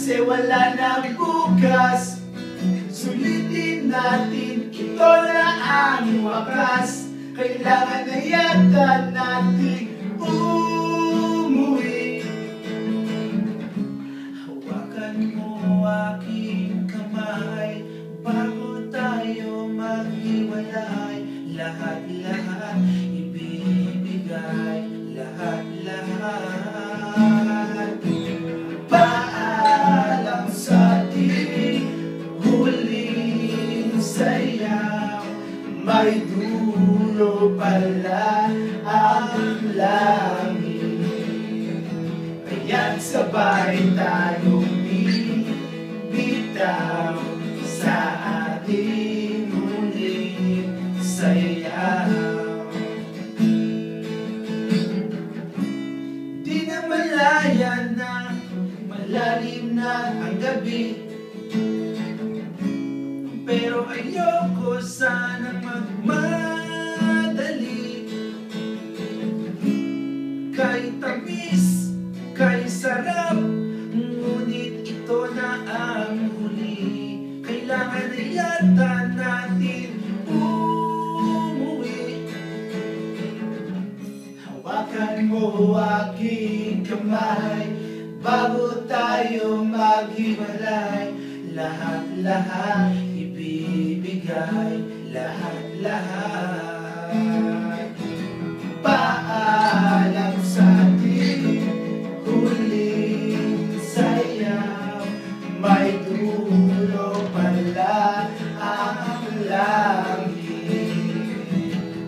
kasi wala na bukas. Sulitin natin, ito na ang wakas. Kailangan na yata natin umuwi. Hawakan mo aking kamay bago tayo maghiwalay. Lahat-lahat ibibigay, lahat-lahat. Paalam sa ating huling sayaw. May dulo pala ang langit. Kaya't sabay tayong bibitaw sa ating huling sayaw. Di na malaya na, malalim na ang gabi, pero ayoko sanang magmadali. Kay tamis, kay sarap, ngunit ito na ang huli. Kailangan na yata natin umuwi. Hawakan mo aking kamay bago tayo maghiwalay. Lahat-lahat ibibigay, lahat-lahat. Paalam sa ating huling sayaw. May dulo pala ang langit.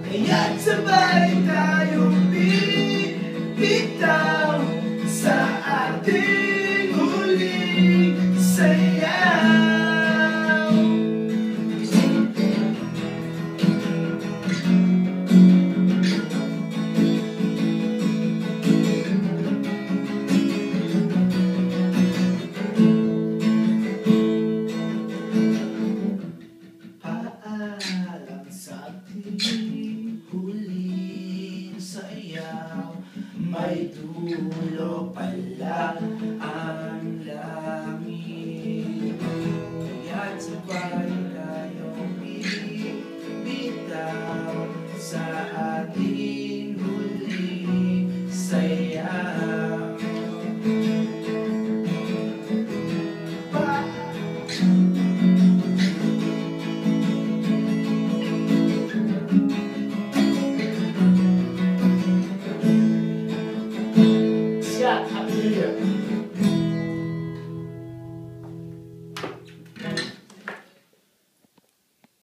Kaya't sabay tayong bibitaw sa ating huling sayaw. Paalam sa ating huling sayaw. May dulo pala